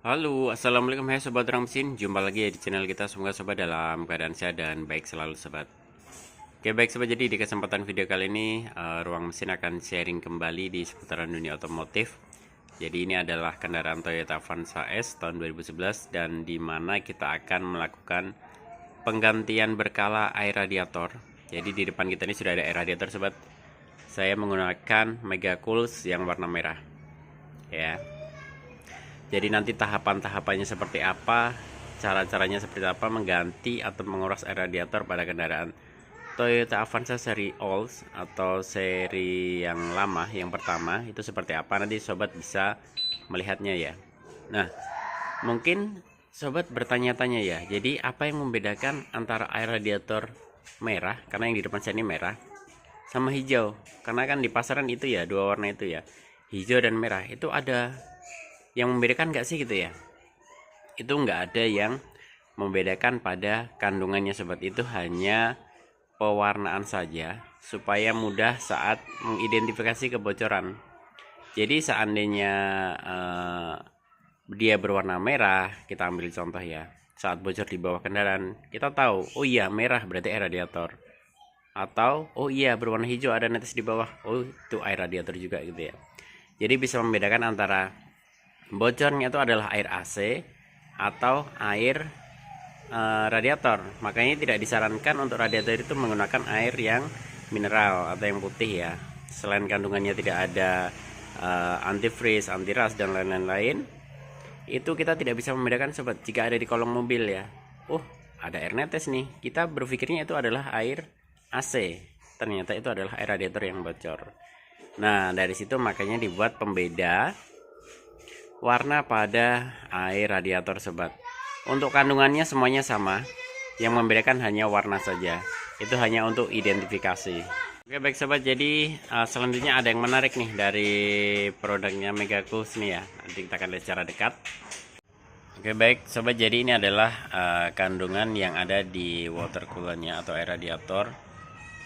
Halo, assalamualaikum hai sobat orang mesin. Jumpa lagi ya di channel kita. Semoga sobat dalam keadaan sehat dan baik selalu sobat. Oke baik sobat, jadi di kesempatan video kali ini Ruang Mesin akan sharing kembali di seputaran dunia otomotif. Jadi ini adalah kendaraan Toyota Avanza S tahun 2011 dan di mana kita akan melakukan penggantian berkala air radiator. Jadi di depan kita ini sudah ada air radiator sobat. Saya menggunakan Mega Cools yang warna merah. Ya. Jadi nanti tahapan-tahapannya seperti apa, cara-caranya seperti apa mengganti atau menguras air radiator pada kendaraan Toyota Avanza seri Old atau seri yang lama, yang pertama itu seperti apa, nanti sobat bisa melihatnya ya. Nah, mungkin sobat bertanya-tanya ya, jadi apa yang membedakan antara air radiator merah, karena yang di depan saya ini merah, sama hijau? Karena kan di pasaran itu ya, dua warna itu ya, hijau dan merah, itu ada yang membedakan nggak sih gitu ya? Itu nggak ada yang membedakan pada kandungannya sobat, itu hanya pewarnaan saja supaya mudah saat mengidentifikasi kebocoran. Jadi seandainya dia berwarna merah, kita ambil contoh ya, saat bocor di bawah kendaraan kita tahu, oh iya merah berarti air radiator, atau oh iya berwarna hijau ada netes di bawah, oh itu air radiator juga gitu ya. Jadi bisa membedakan antara bocornya itu adalah air AC atau air radiator. Makanya tidak disarankan untuk radiator itu menggunakan air yang mineral atau yang putih ya. Selain kandungannya tidak ada antifreeze, antiras dan lain-lain, itu kita tidak bisa membedakan sobat jika ada di kolong mobil ya. Oh, ada air netes nih. Kita berpikirnya itu adalah air AC. Ternyata itu adalah air radiator yang bocor. Nah, dari situ makanya dibuat pembeda warna pada air radiator sobat. Untuk kandungannya semuanya sama, yang membedakan hanya warna saja. Itu hanya untuk identifikasi. Oke baik sobat, jadi selanjutnya ada yang menarik nih dari produknya Mega Cools nih ya. Nanti kita akan lihat secara dekat. Oke baik sobat, jadi ini adalah kandungan yang ada di water coolernya atau air radiator.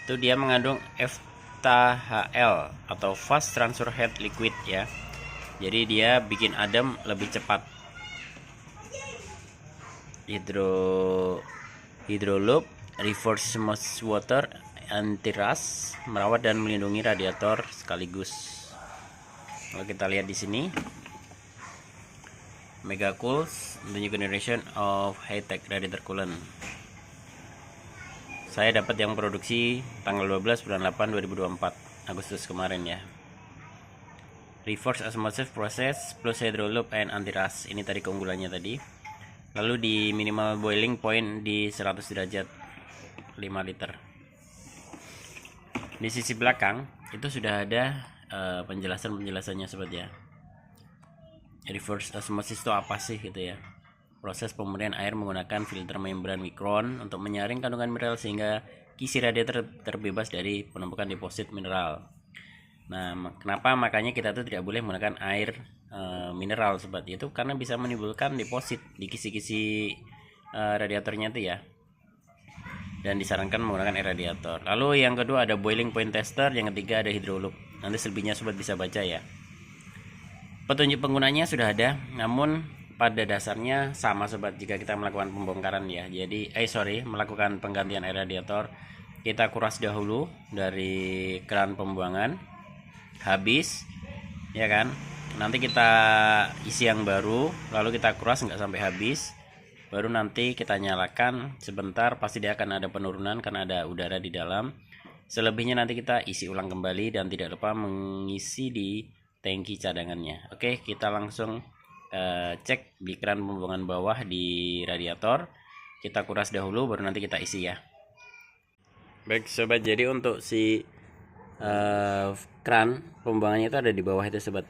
Itu dia mengandung FTHL atau Fast Transfer Heat Liquid ya. Jadi dia bikin adem lebih cepat. Hydroloop, reverse smooth water, anti-rust, merawat dan melindungi radiator sekaligus. Kalau kita lihat di sini, Mega Cools, the new generation of high-tech radiator coolant. Saya dapat yang produksi tanggal 12 bulan 8 2024, Agustus kemarin ya. Reverse osmosis process plus hydroloop and anti-rust. Ini tadi keunggulannya tadi. Lalu di minimal boiling point di 100 derajat 5 liter. Di sisi belakang itu sudah ada penjelasannya sobat ya. Reverse osmosis itu apa sih gitu ya? Proses pemurnian air menggunakan filter membran mikron untuk menyaring kandungan mineral sehingga kisi radiator terbebas dari penumpukan deposit mineral. Nah, kenapa makanya kita tuh tidak boleh menggunakan air mineral sobat, itu karena bisa menimbulkan deposit di kisi-kisi radiatornya itu ya. Dan disarankan menggunakan air radiator. Lalu yang kedua ada boiling point tester, yang ketiga ada hydroloop. Nanti selebihnya sobat bisa baca ya. Petunjuk penggunanya sudah ada, namun pada dasarnya sama sobat jika kita melakukan pembongkaran ya. Jadi melakukan penggantian air radiator, kita kuras dahulu dari keran pembuangan. Habis ya kan, nanti kita isi yang baru, lalu kita kuras nggak sampai habis, baru nanti kita nyalakan sebentar, pasti dia akan ada penurunan karena ada udara di dalam. Selebihnya nanti kita isi ulang kembali dan tidak lupa mengisi di tangki cadangannya. Oke, kita langsung cek di keran pembuangan bawah di radiator. Kita kuras dahulu baru nanti kita isi ya. Baik sobat, jadi untuk si keran pembuangannya itu ada di bawah itu sobat.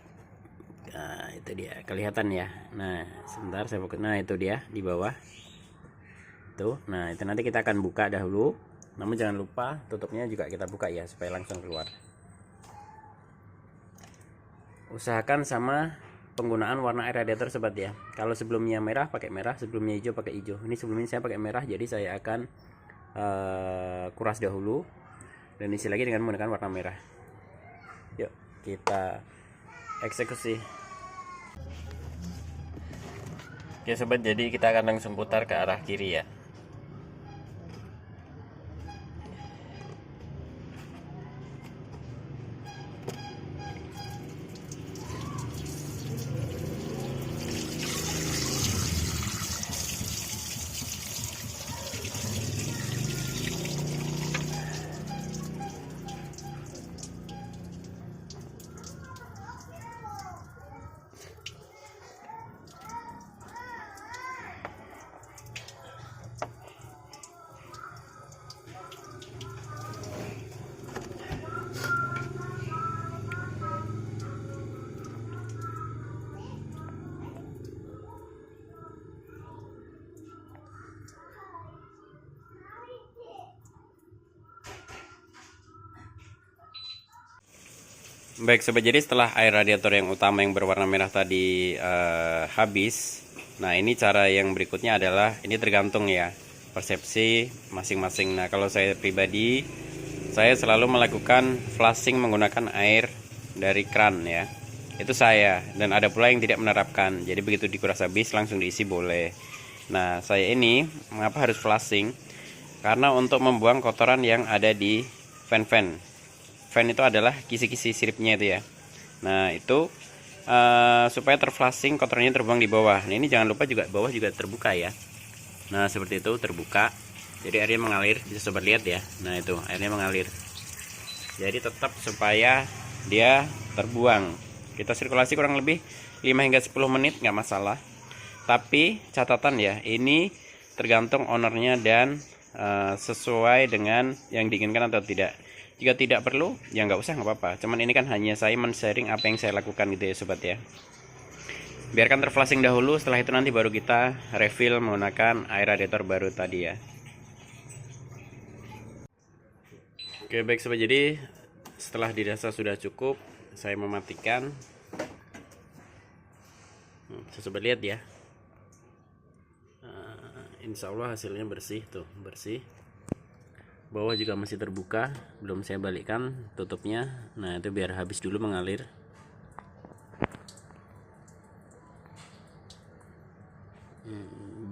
Nah, itu dia kelihatan ya. Nah, sebentar saya fokus. Nah, itu dia di bawah. Tuh. Nah, itu nanti kita akan buka dahulu. Namun jangan lupa tutupnya juga kita buka ya supaya langsung keluar. Usahakan sama penggunaan warna air radiator sobat ya. Kalau sebelumnya merah pakai merah, sebelumnya hijau pakai hijau. Ini sebelumnya saya pakai merah, jadi saya akan kuras dahulu dan isi lagi dengan menggunakan warna merah. Yuk kita eksekusi. Oke sobat, jadi kita akan langsung putar ke arah kiri ya. Baik sobat, jadi setelah air radiator yang utama yang berwarna merah tadi habis, nah ini cara yang berikutnya adalah, ini tergantung ya persepsi masing-masing. Nah kalau saya pribadi, saya selalu melakukan flushing menggunakan air dari kran ya. Itu saya, dan ada pula yang tidak menerapkan. Jadi begitu dikuras habis langsung diisi boleh. Nah saya ini mengapa harus flushing? Karena untuk membuang kotoran yang ada di fan itu adalah kisi-kisi siripnya itu ya. Nah itu supaya terflushing kotorannya terbuang di bawah. Nah ini jangan lupa juga bawah juga terbuka ya. Nah seperti itu terbuka, jadi airnya mengalir, bisa sobat lihat ya. Nah itu airnya mengalir, jadi tetap supaya dia terbuang. Kita sirkulasi kurang lebih 5 hingga 10 menit nggak masalah. Tapi catatan ya, ini tergantung ownernya dan sesuai dengan yang diinginkan atau tidak. Jika tidak perlu ya nggak usah, nggak apa-apa. Cuman ini kan hanya saya men-sharing apa yang saya lakukan gitu ya sobat ya. Biarkan terflushing dahulu, setelah itu nanti baru kita refill menggunakan air radiator baru tadi ya. Oke baik sobat, jadi setelah dirasa sudah cukup, saya mematikan. Sobat lihat ya, insya Allah hasilnya bersih tuh, bersih. Bawah juga masih terbuka, belum saya balikkan tutupnya. Nah itu biar habis dulu mengalir.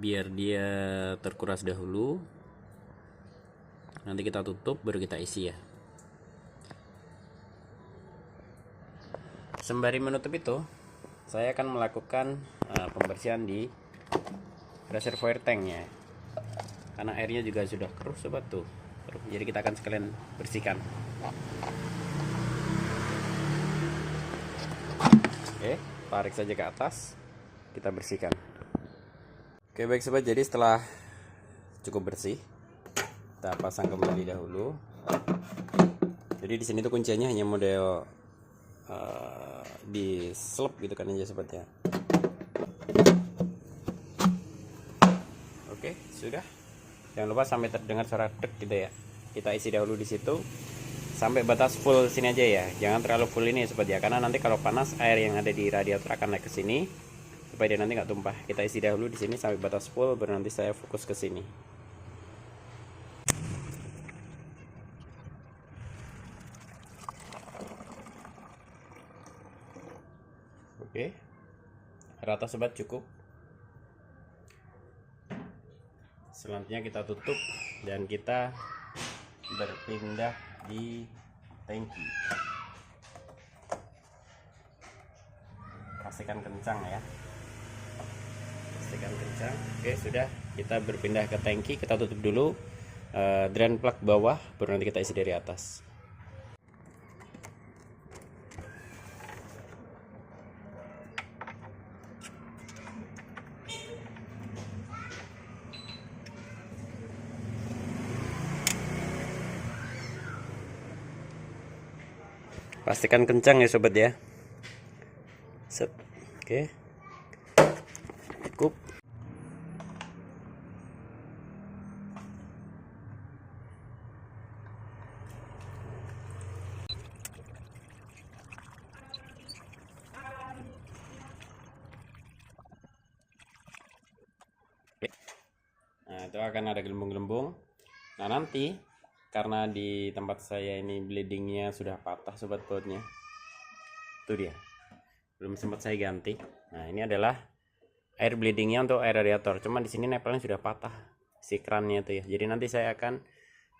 Biar dia terkuras dahulu, nanti kita tutup baru kita isi ya. Sembari menutup itu, saya akan melakukan pembersihan di reservoir tanknya, karena airnya juga sudah keruh sobat tuh. Jadi kita akan sekalian bersihkan. Oke, tarik saja ke atas, kita bersihkan. Oke baik sobat, jadi setelah cukup bersih, kita pasang kembali dahulu. Jadi di sini tuh kuncinya hanya model di slip gitu kan aja sobat ya. Oke sudah, jangan lupa sampai terdengar suara dek gitu ya. Kita isi dahulu di situ sampai batas full sini aja ya, jangan terlalu full ini sobat ya, karena nanti kalau panas air yang ada di radiator akan naik ke sini, supaya dia nanti nggak tumpah. Kita isi dahulu di sini sampai batas full, baru nanti saya fokus ke sini. Oke, rata sobat, cukup. Selanjutnya kita tutup dan kita berpindah di tangki. Pastikan kencang ya, pastikan kencang. Oke sudah, kita berpindah ke tangki. Kita tutup dulu drain plug bawah, baru nanti kita isi dari atas. Pastikan kencang ya sobat ya. Set. Oke, cukup. Nah itu akan ada gelembung-gelembung. Nah nanti karena di tempat saya ini bleedingnya sudah patah sobat bautnya, itu dia belum sempat saya ganti. Nah ini adalah air bleedingnya untuk air radiator. Cuma di sini nepelnya sudah patah si krannya itu ya. Jadi nanti saya akan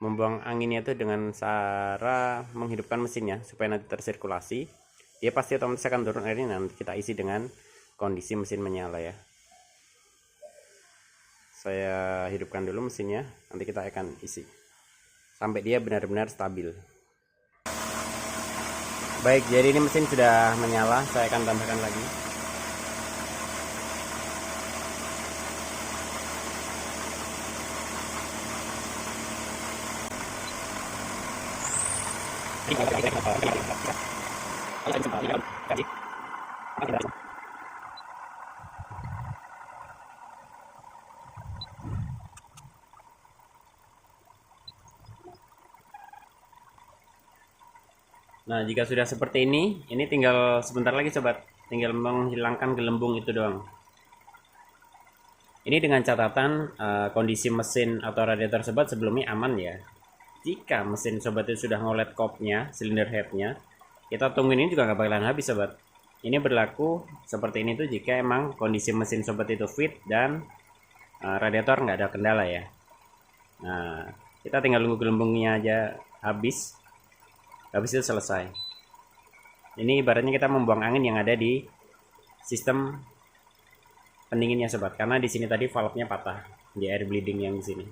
membuang anginnya itu dengan cara menghidupkan mesinnya supaya nanti tersirkulasi. Dia pasti otomatis akan turun airnya, nanti kita isi dengan kondisi mesin menyala ya. Saya hidupkan dulu mesinnya, nanti kita akan isi sampai dia benar-benar stabil. Baik, jadi ini mesin sudah menyala, saya akan tambahkan lagi. Nah, jika sudah seperti ini tinggal sebentar lagi sobat, tinggal menghilangkan gelembung itu doang. Ini dengan catatan kondisi mesin atau radiator sobat sebelumnya aman ya. Jika mesin sobat itu sudah ngolet kopnya, silinder headnya, kita tungguin ini juga nggak bakalan habis sobat. Ini berlaku seperti ini tuh jika emang kondisi mesin sobat itu fit dan radiator nggak ada kendala ya. Nah, kita tinggal tunggu gelembungnya aja habis itu selesai. Ini ibaratnya kita membuang angin yang ada di sistem pendinginnya sobat, karena di sini tadi valve-nya patah di air bleeding yang di sini.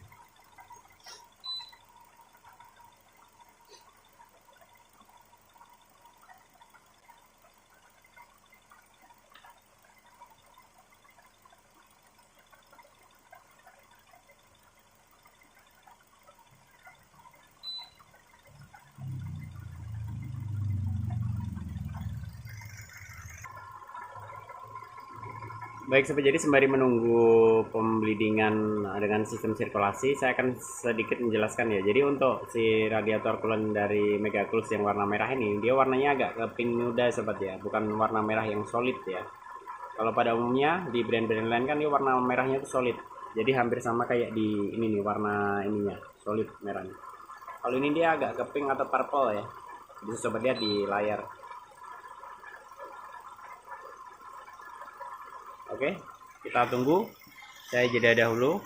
Baik sobat, jadi sembari menunggu pembleedingan dengan sistem sirkulasi, saya akan sedikit menjelaskan ya. Jadi untuk si radiator coolant dari Mega Coolz yang warna merah ini, dia warnanya agak ke pink muda sobat ya, bukan warna merah yang solid ya. Kalau pada umumnya di brand-brand lain kan dia warna merahnya itu solid. Jadi hampir sama kayak di ini nih, warna ininya, solid merahnya. Kalau ini dia agak ke pink atau purple ya. Bisa sobat lihat di layar. Oke, kita tunggu. Saya jeda dahulu.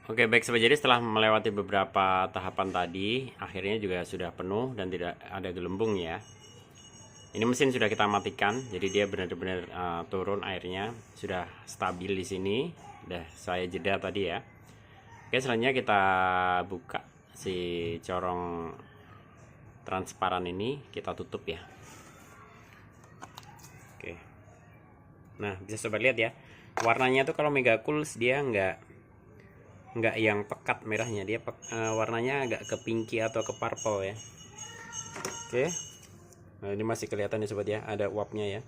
Oke, baik sobat, jadi setelah melewati beberapa tahapan tadi, akhirnya juga sudah penuh dan tidak ada gelembung ya. Ini mesin sudah kita matikan, jadi dia benar-benar turun airnya, sudah stabil di sini. Udah saya jeda tadi ya. Oke, selanjutnya kita buka si corong transparan ini, kita tutup ya. Oke. Nah, bisa sobat lihat ya, warnanya tuh kalau Mega Coolz dia nggak yang pekat merahnya, dia warnanya agak ke pinky atau ke purple ya. Oke, nah ini masih kelihatan ya sobat ya, ada uapnya ya,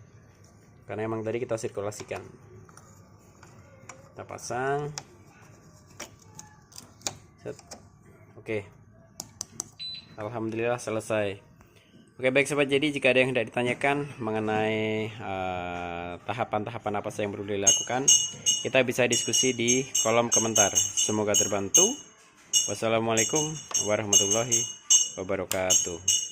karena emang tadi kita sirkulasikan. Kita pasang. Set. Oke, alhamdulillah selesai. Oke baik sobat, jadi jika ada yang tidak ditanyakan mengenai tahapan-tahapan apa saja yang perlu dilakukan, kita bisa diskusi di kolom komentar. Semoga terbantu. Wassalamualaikum warahmatullahi wabarakatuh.